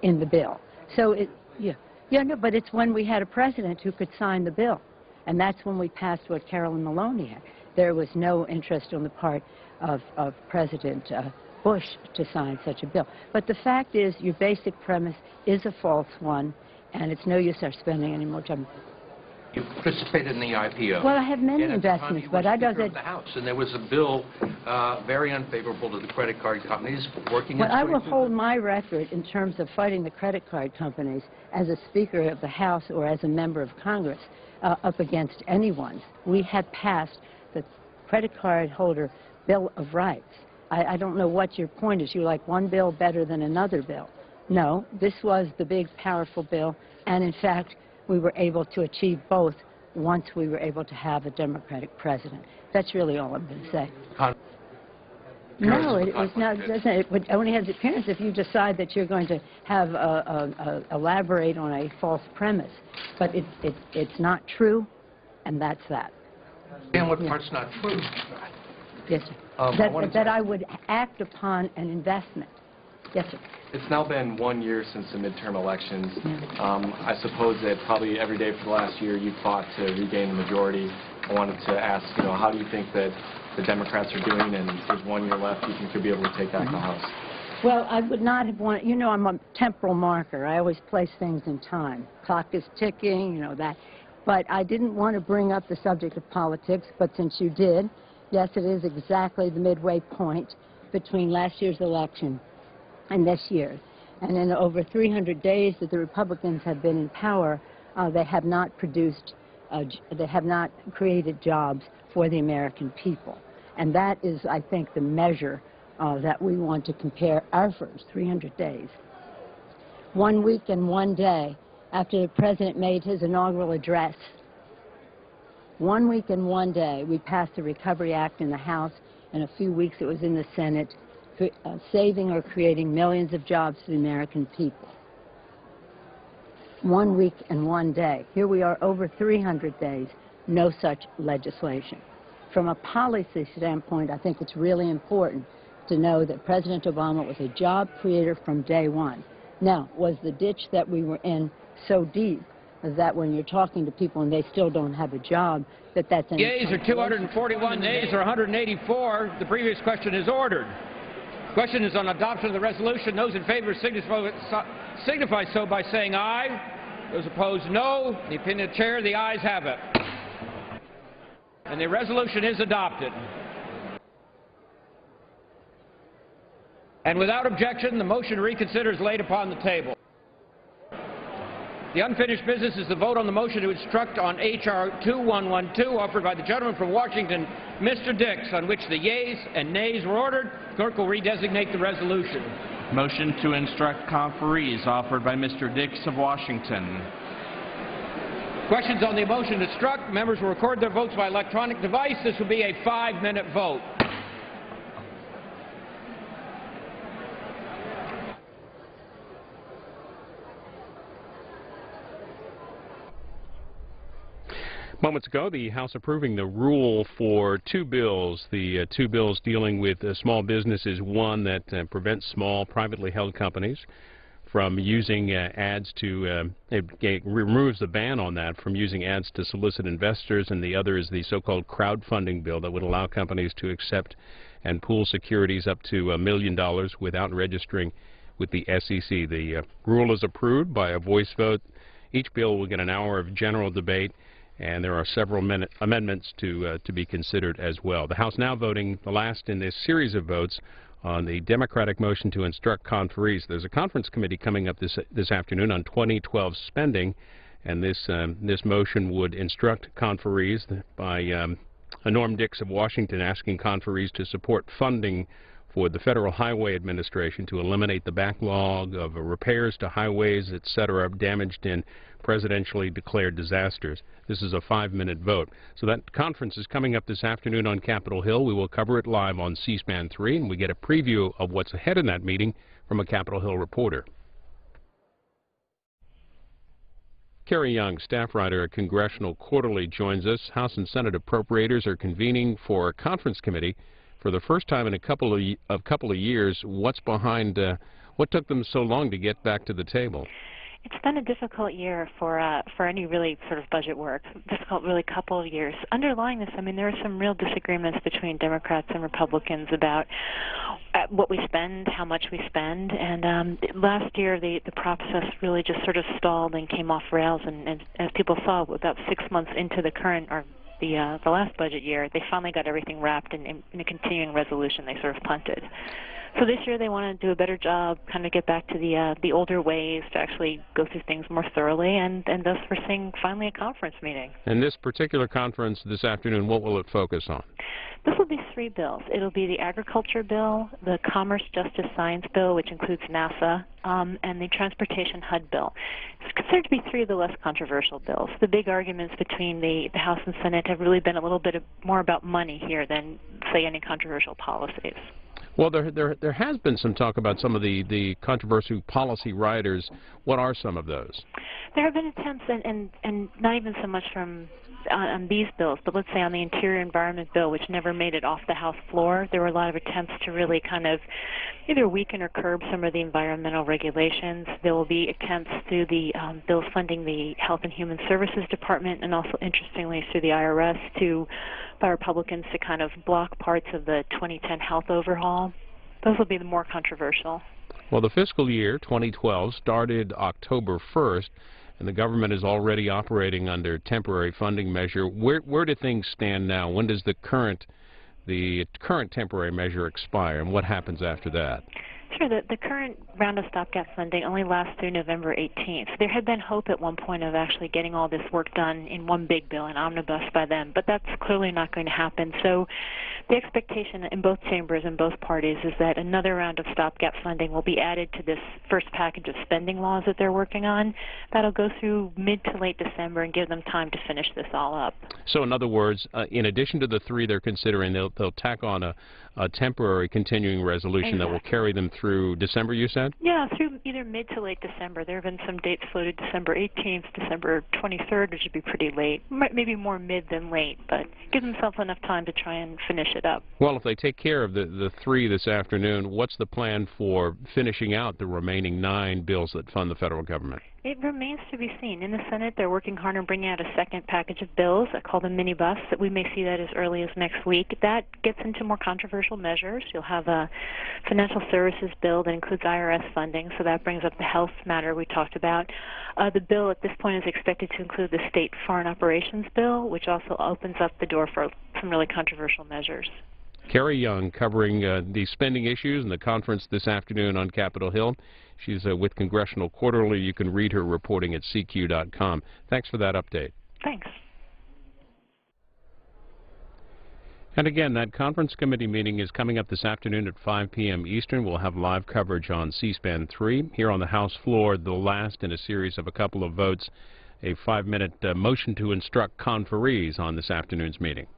in the bill. So, no, but it's when we had a president who could sign the bill. And that's when we passed what Carolyn Maloney had. There was no interest on the part of President Bush to sign such a bill. But the fact is, your basic premise is a false one, and it's no use our spending any more time. You participated in the IPO. Well, I have many investments, but I don't. The House, and there was a bill very unfavorable to the credit card companies working. Well, I will hold my record in terms of fighting the credit card companies as a Speaker of the House or as a member of Congress up against anyone's. We had passed the credit card holder Bill of Rights. I don't know what your point is. You like one bill better than another bill. No, this was the big, powerful bill, and in fact, we were able to achieve both once we were able to have a Democratic president. That's really all I'm going to say. No, it was not. It only has appearance if you decide that you're going to have elaborate on a false premise. But it's not true, and that's that. And what part's not true? Yes, sir. That I would act upon an investment. Yes, sir. It's now been 1 year since the midterm elections. Yeah. I suppose that probably every day for the last year you've fought to regain the majority. I wanted to ask, how do you think that the Democrats are doing, and there's 1 year left, you think you'll be able to take back the House? Well, I would not have wanted, I'm a temporal marker. I always place things in time. Clock is ticking, that. But I didn't want to bring up the subject of politics, but since you did, yes, it is exactly the midway point between last year's election and this year. And in over 300 days that the Republicans have been in power, they have not produced, they have not created jobs for the American people. And that is, I think, the measure that we want to compare our first 300 days. 1 week and 1 day after the President made his inaugural address, 1 week and 1 day, we passed the Recovery Act in the House. In a few weeks, it was in the Senate, saving or creating millions of jobs for the American people. 1 week and 1 day. Here we are over 300 days, no such legislation. From a policy standpoint, I think it's really important to know that President Obama was a job creator from day one. Now, was the ditch that we were in so deep that when you're talking to people and they still don't have a job, that's an... Yeas are 241, nays are 184. The previous question is ordered. Question is on adoption of the resolution. Those in favor signify so by saying aye. Those opposed, no. The opinion of the chair, the ayes have it. And the resolution is adopted. And without objection, the motion to reconsider is laid upon the table. The unfinished business is the vote on the motion to instruct on H.R. 2112, offered by the gentleman from Washington, Mr. Dix, on which the yeas and nays were ordered. Clerk will redesignate the resolution. Motion to instruct conferees, offered by Mr. Dix of Washington. Questions on the motion to instruct? Members will record their votes by electronic device. This will be a 5-minute vote. Moments ago, the House approving the rule for two bills. The two bills dealing with small businesses. One that prevents small privately held companies from using ads to, it removes the ban on that from using ads to solicit investors, and the other is the so-called crowdfunding bill that would allow companies to accept and pool securities up to $1 million without registering with the SEC. The rule is approved by a voice vote. Each bill will get an hour of general debate, and there are several amendments to be considered as well. The House now voting the last in this series of votes on the Democratic motion to instruct conferees. There's a conference committee coming up this afternoon on 2012 spending, and this motion would instruct conferees by Norm Dix of Washington asking conferees to support funding for the Federal Highway Administration to eliminate the backlog of repairs to highways, etc., damaged in presidentially declared disasters. This is a 5-minute vote. So that conference is coming up this afternoon on Capitol Hill. We will cover it live on C-SPAN 3, and we get a preview of what's ahead in that meeting from a Capitol Hill reporter. Kerry Young, staff writer at Congressional Quarterly, joins us. House and Senate appropriators are convening for a conference committee for the first time in a couple of years. What's behind, what took them so long to get back to the table? It's been a difficult year for any really sort of budget work. Difficult, really, couple of years. Underlying this, I mean, there are some real disagreements between Democrats and Republicans about what we spend, how much we spend, and last year the process really just sort of stalled and came off rails. And as people saw, about 6 months into the current or the last budget year, they finally got everything wrapped in a continuing resolution. They sort of punted. So this year they want to do a better job, kind of get back to the older ways to actually go through things more thoroughly, and thus we're seeing finally a conference meeting. And this particular conference this afternoon, what will it focus on? This will be 3 bills. It'll be the Agriculture Bill, the Commerce Justice Science Bill, which includes NASA, and the Transportation HUD Bill. It's considered to be 3 of the less controversial bills. The big arguments between the House and Senate have really been a little bit more about money here than, say, any controversial policies. Well, there has been some talk about some of the controversial policy riders. What are some of those? There have been attempts, and not even so much from on these bills, but let's say on the Interior Environment Bill, which never made it off the House floor. There were a lot of attempts to really kind of either weaken or curb some of the environmental regulations. There will be attempts through the bills funding the Health and Human Services Department, and also, interestingly, through the IRS by Republicans to kind of block parts of the 2010 health overhaul. Those will be the more controversial. Well, the fiscal year 2012 started October 1st, and the government is already operating under temporary funding measure. Where do things stand now? When does the current temporary measure expire, and what happens after that? Sure. The current round of stopgap funding only lasts through November 18th. There had been hope at one point of actually getting all this work done in one big bill, an omnibus, by then, but that's clearly not going to happen. So the expectation in both chambers and both parties is that another round of stopgap funding will be added to this first package of spending laws that they're working on. That'll go through mid to late December and give them time to finish this all up. So in other words, in addition to the 3 they're considering, they'll tack on a temporary continuing resolution that will carry them through December, you said? Yeah, through either mid to late December. There have been some dates floated, December 18th, December 23rd, which would be pretty late. Maybe more mid than late, but give themselves enough time to try and finish it up. Well, if they take care of the 3 this afternoon, what's the plan for finishing out the remaining 9 bills that fund the federal government? It remains to be seen. In the Senate, they're working hard on bringing out a second package of bills called a minibus, that we may see that as early as next week. That gets into more controversial measures. You'll have a financial services bill that includes IRS funding, so that brings up the health matter we talked about. The bill at this point is expected to include the state foreign operations bill, which also opens up the door for some really controversial measures. Kerry Young covering the spending issues in the conference this afternoon on Capitol Hill. She's with Congressional Quarterly. You can read her reporting at CQ.com. Thanks for that update. Thanks. And again, that conference committee meeting is coming up this afternoon at 5 p.m. Eastern. We'll have live coverage on C-SPAN 3. Here on the House floor, the last in a series of a couple of votes, a 5-minute motion to instruct conferees on this afternoon's meeting.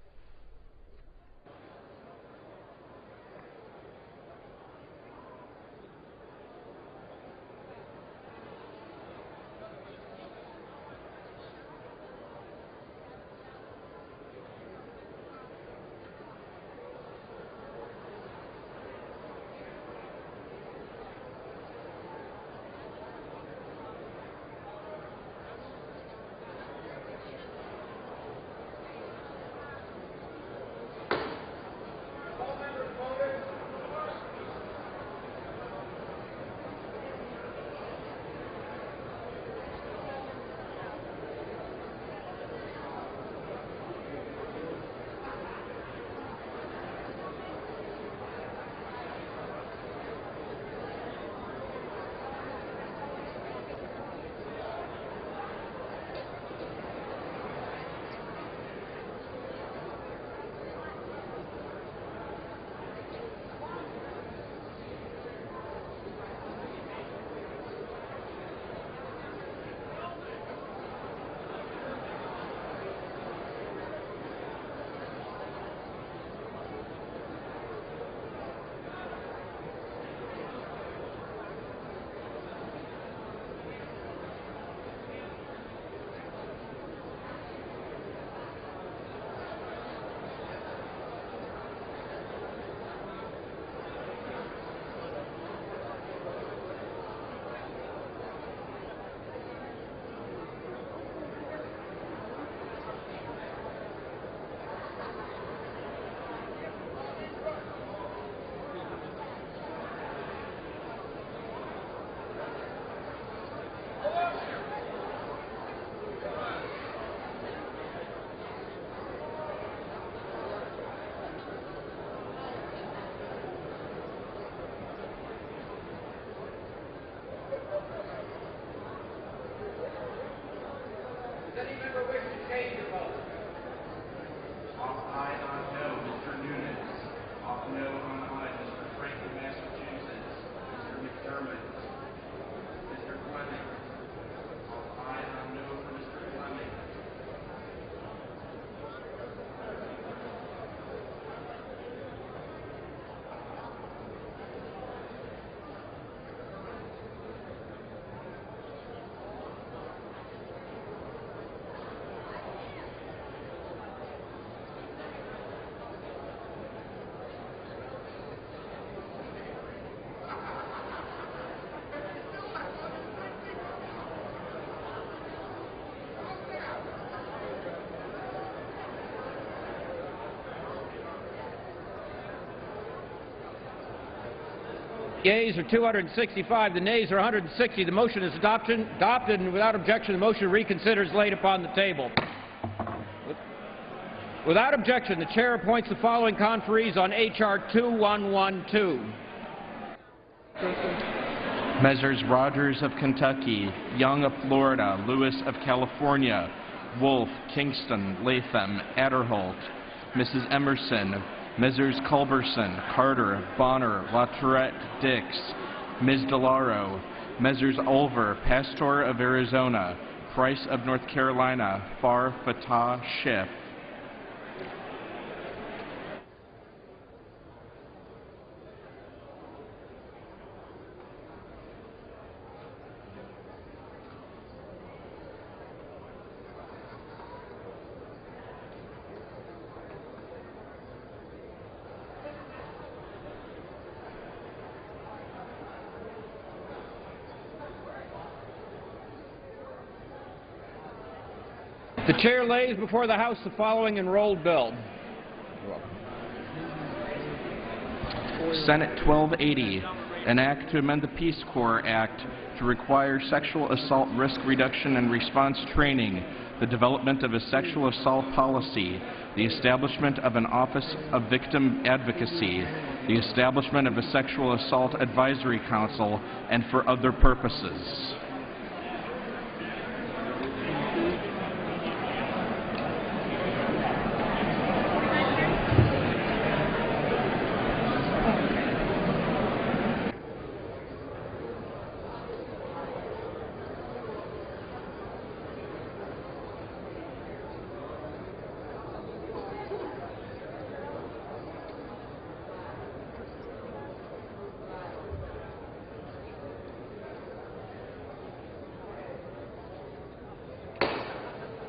The yeas are 265. The nays are 160. The motion is adopted, and without objection, the motion to reconsider is laid upon the table. Without objection, the chair appoints the following conferees on H.R. 2112. Messrs. Rogers of Kentucky, Young of Florida, Lewis of California, Wolf, Kingston, Latham, Adderholt, Mrs. Emerson, Messrs. Culberson, Carter, Bonner, LaTourette, Dix, Ms. DeLauro, Messrs. Ulver, Pastor of Arizona, Price of North Carolina, Farr, Fatah, Schiff. The chair lays before the House the following enrolled bill. Senate 1280, an act to amend the Peace Corps Act to require sexual assault risk reduction and response training, the development of a sexual assault policy, the establishment of an Office of Victim Advocacy, the establishment of a Sexual Assault Advisory Council, and for other purposes.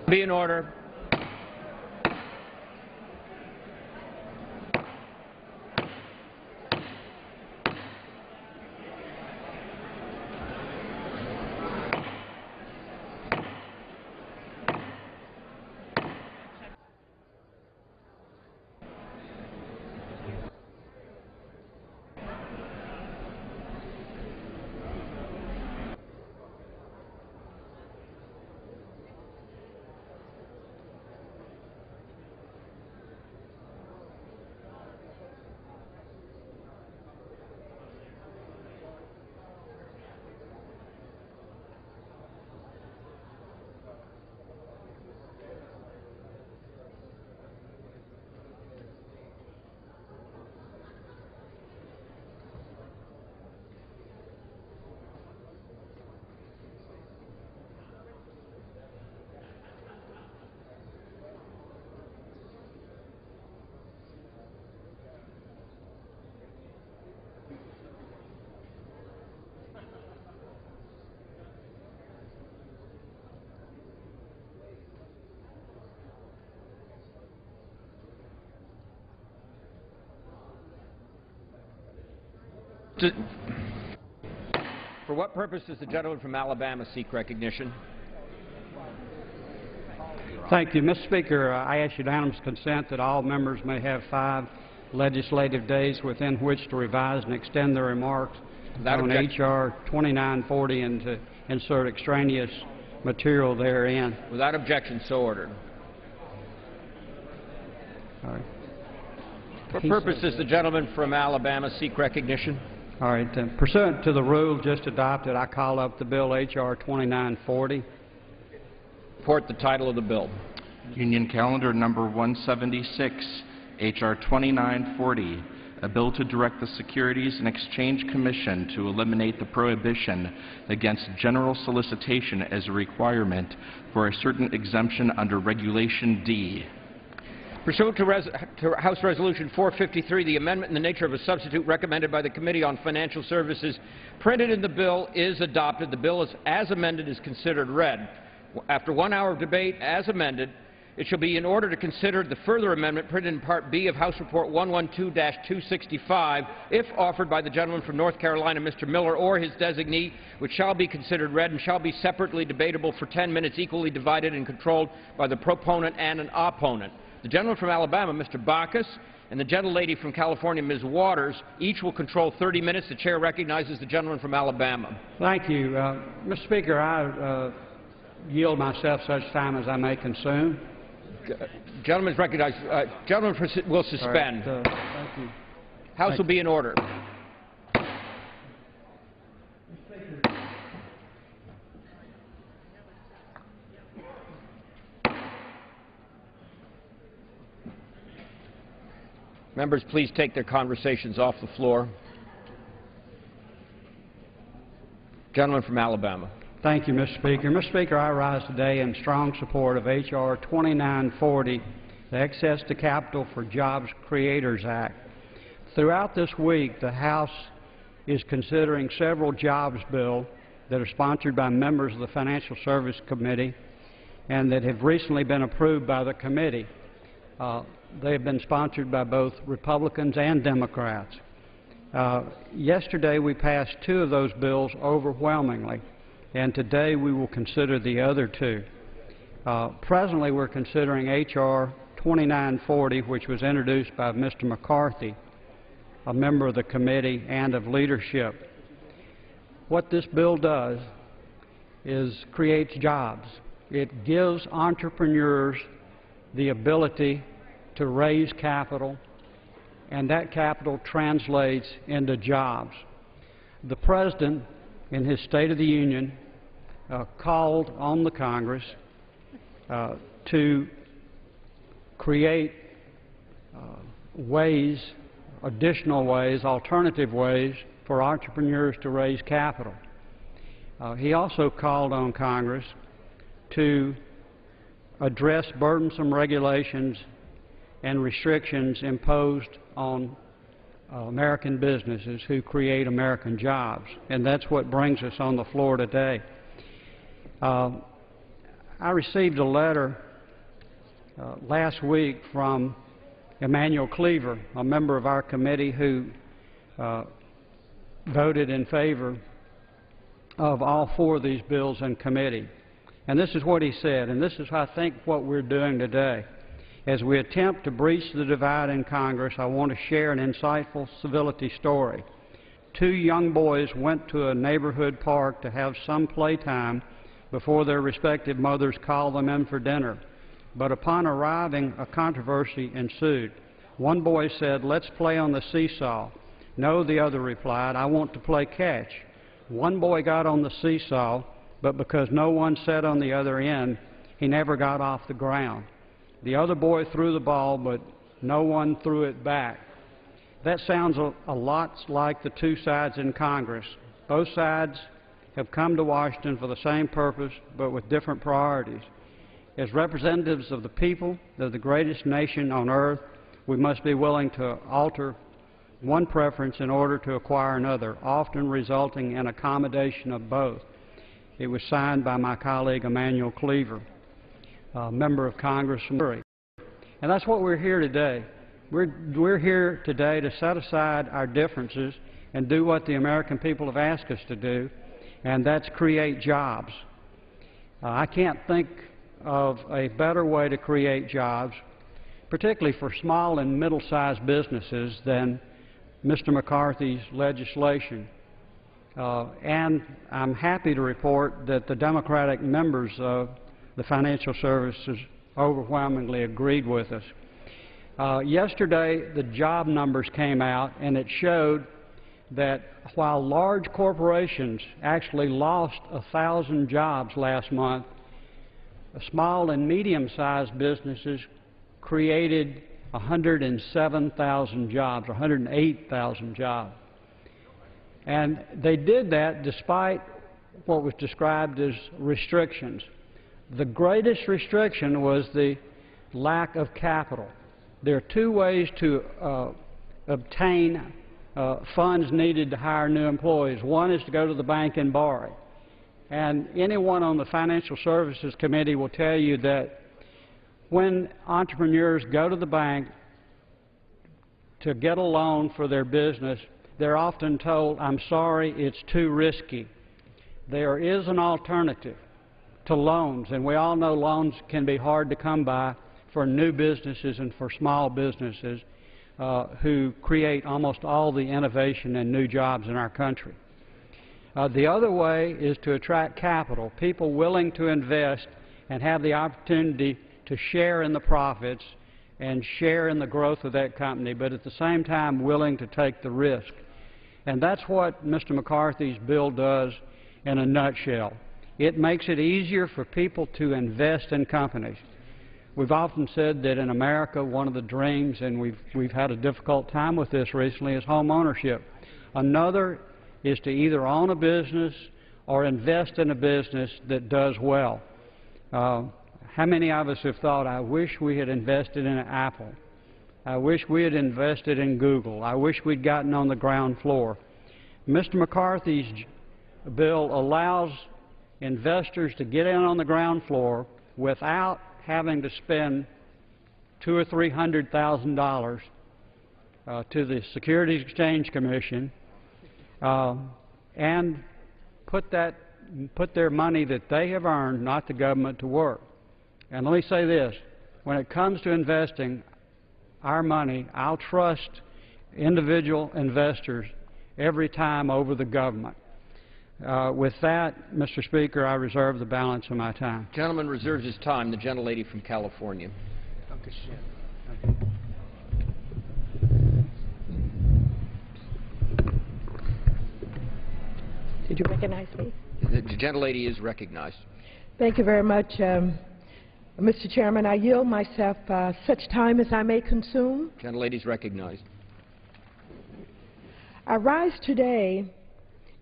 Be in order. For what purpose does the gentleman from Alabama seek recognition? Thank you. Mr. Speaker, I ask unanimous consent that all members may have 5 legislative days within which to revise and extend their remarks on H.R. 2940 and to insert extraneous material therein. Without objection, so ordered. All right. For what purpose does the gentleman from Alabama seek recognition? All right. Pursuant to the rule just adopted, I call up the bill H.R. 2940. Report the title of the bill. Union Calendar number 176, H.R. 2940, a bill to direct the Securities and Exchange Commission to eliminate the prohibition against general solicitation as a requirement for a certain exemption under Regulation D. Pursuant to House Resolution 453, the amendment in the nature of a substitute recommended by the Committee on Financial Services printed in the bill is adopted. The bill as amended is considered read. After 1 hour of debate as amended, it shall be in order to consider the further amendment printed in Part B of House Report 112-265 if offered by the gentleman from North Carolina, Mr. Miller, or his designee, which shall be considered read and shall be separately debatable for 10 minutes, equally divided and controlled by the proponent and an opponent. The gentleman from Alabama, Mr. Bacchus, and the gentlelady from California, Ms. Waters, each will control 30 minutes. The chair recognizes the gentleman from Alabama. Thank you. Mr. Speaker, I yield myself such time as I may consume. Gentleman is recognized. Gentleman will suspend. Right, thank you. House will be in order. Members, please take their conversations off the floor. Gentleman from Alabama. Thank you, Mr. Speaker. Mr. Speaker, I rise today in strong support of H.R. 2940, the Access to Capital for Jobs Creators Act. Throughout this week, the House is considering several jobs bills that are sponsored by members of the Financial Service Committee and that have recently been approved by the committee. They have been sponsored by both Republicans and Democrats. Yesterday, we passed 2 of those bills overwhelmingly, and today we will consider the other 2. Presently, we're considering H.R. 2940, which was introduced by Mr. McCarthy, a member of the committee and of leadership. What this bill does is creates jobs. It gives entrepreneurs the ability to raise capital, and that capital translates into jobs. The President, in his State of the Union, called on the Congress to create ways, additional ways, alternative ways for entrepreneurs to raise capital. He also called on Congress to address burdensome regulations and restrictions imposed on American businesses who create American jobs. And that's what brings us on the floor today. I received a letter last week from Emanuel Cleaver, a member of our committee who voted in favor of all four of these bills in committee. And this is what he said, and this is, I think, what we're doing today. As we attempt to breach the divide in Congress, I want to share an insightful civility story. Two young boys went to a neighborhood park to have some playtime before their respective mothers called them in for dinner. But upon arriving, a controversy ensued. One boy said, "Let's play on the seesaw." "No," the other replied, "I want to play catch." One boy got on the seesaw, but because no one sat on the other end, he never got off the ground. The other boy threw the ball, but no one threw it back. That sounds a lot like the two sides in Congress. Both sides have come to Washington for the same purpose, but with different priorities. As representatives of the people of the greatest nation on earth, we must be willing to alter one preference in order to acquire another, often resulting in accommodation of both. It was signed by my colleague Emanuel Cleaver, a member of Congress from Kerry. And that's what we're here today. We're here today to set aside our differences and do what the American people have asked us to do, and that's create jobs. I can't think of a better way to create jobs, particularly for small and middle-sized businesses, than Mr. McCarthy's legislation. And I'm happy to report that the Democratic members of the Financial Services overwhelmingly agreed with us. Yesterday, the job numbers came out, and it showed that while large corporations actually lost 1,000 jobs last month, small and medium-sized businesses created 107,000 jobs, 108,000 jobs. And they did that despite what was described as restrictions. The greatest restriction was the lack of capital. There are two ways to obtain funds needed to hire new employees. One is to go to the bank and borrow. And anyone on the Financial Services Committee will tell you that when entrepreneurs go to the bank to get a loan for their business, they're often told, "I'm sorry, it's too risky." There is an alternative to loans, and we all know loans can be hard to come by for new businesses and for small businesses who create almost all the innovation and new jobs in our country. The other way is to attract capital, people willing to invest and have the opportunity to share in the profits and share in the growth of that company, but at the same time willing to take the risk. And that's what Mr. McCarthy's bill does in a nutshell. It makes it easier for people to invest in companies. We've often said that in America, one of the dreams, and we've had a difficult time with this recently, is home ownership. Another is to either own a business or invest in a business that does well. How many of us have thought, "I wish we had invested in Apple. I wish we had invested in Google. I wish we'd gotten on the ground floor"? Mr. McCarthy's bill allows investors to get in on the ground floor without having to spend $200,000 or $300,000 to the Securities Exchange Commission and put their money that they have earned, not the government, to work. And let me say this, when it comes to investing our money, I'll trust individual investors every time over the government. With that, Mr. Speaker, I reserve the balance of my time. Gentleman reserves his time. The gentlelady from California. Did you recognize me? The gentlelady is recognized. Thank you very much, Mr. Chairman. I yield myself such time as I may consume. Gentlelady is recognized. I rise today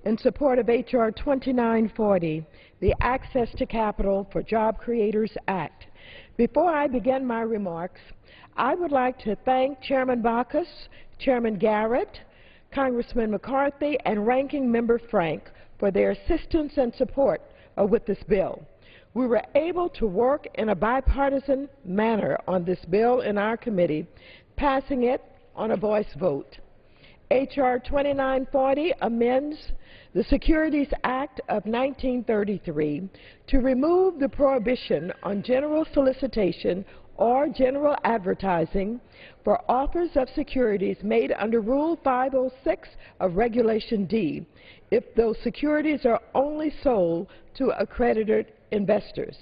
in support of H.R. 2940, the Access to Capital for Job Creators Act. Before I begin my remarks, I would like to thank Chairman Baucus, Chairman Garrett, Congressman McCarthy, and Ranking Member Frank for their assistance and support with this bill. We were able to work in a bipartisan manner on this bill in our committee, passing it on a voice vote. H.R. 2940 amends the Securities Act of 1933 to remove the prohibition on general solicitation or general advertising for offers of securities made under Rule 506 of Regulation D if those securities are only sold to accredited investors.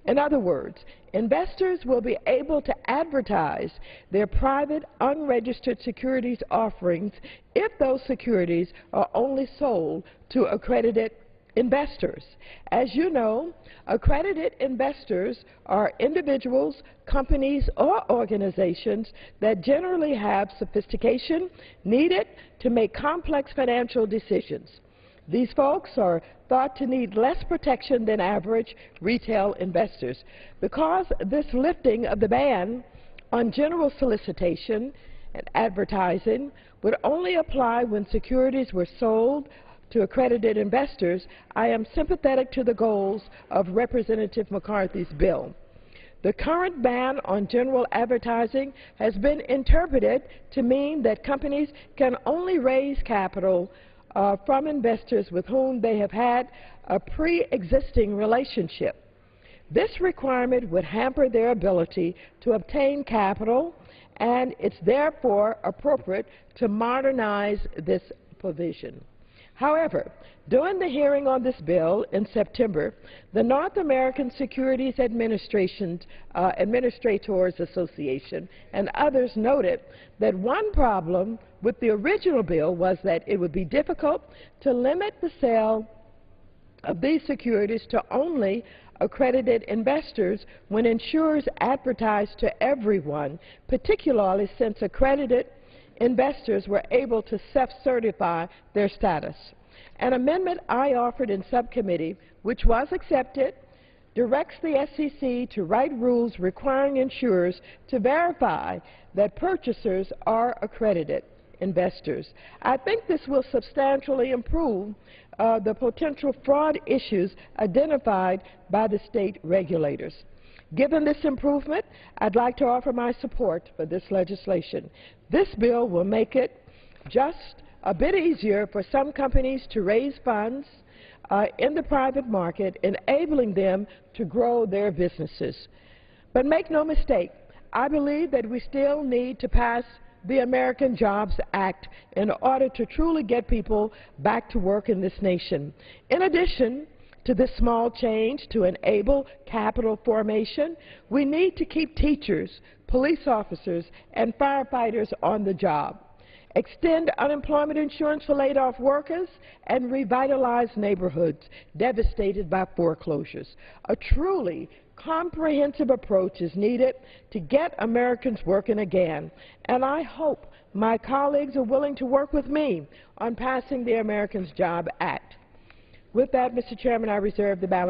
In other words, investors will be able to advertise their private unregistered securities offerings if those securities are only sold to accredited investors. As you know, accredited investors are individuals, companies, or organizations that generally have sophistication needed to make complex financial decisions. These folks are thought to need less protection than average retail investors. Because this lifting of the ban on general solicitation and advertising would only apply when securities were sold to accredited investors, I am sympathetic to the goals of Representative McCarthy's bill. The current ban on general advertising has been interpreted to mean that companies can only raise capital from investors with whom they have had a pre-existing relationship. This requirement would hamper their ability to obtain capital, and it's therefore appropriate to modernize this provision. However, during the hearing on this bill in September, the North American Securities Administrators Association and others noted that one problem with the original bill was that it would be difficult to limit the sale of these securities to only accredited investors when insurers advertise to everyone, particularly since accredited investors were able to self-certify their status. An amendment I offered in subcommittee, which was accepted, directs the SEC to write rules requiring insurers to verify that purchasers are accredited investors. I think this will substantially improve the potential fraud issues identified by the state regulators. Given this improvement, I'd like to offer my support for this legislation. This bill will make it just a bit easier for some companies to raise funds in the private market, enabling them to grow their businesses. But make no mistake, I believe that we still need to pass the American Jobs Act in order to truly get people back to work in this nation. In addition to this small change to enable capital formation, we need to keep teachers, police officers, and firefighters on the job, extend unemployment insurance for laid-off workers, and revitalize neighborhoods devastated by foreclosures. A truly comprehensive approach is needed to get Americans working again, and I hope my colleagues are willing to work with me on passing the Americans Job Act. With that, Mr. Chairman, I reserve the balance.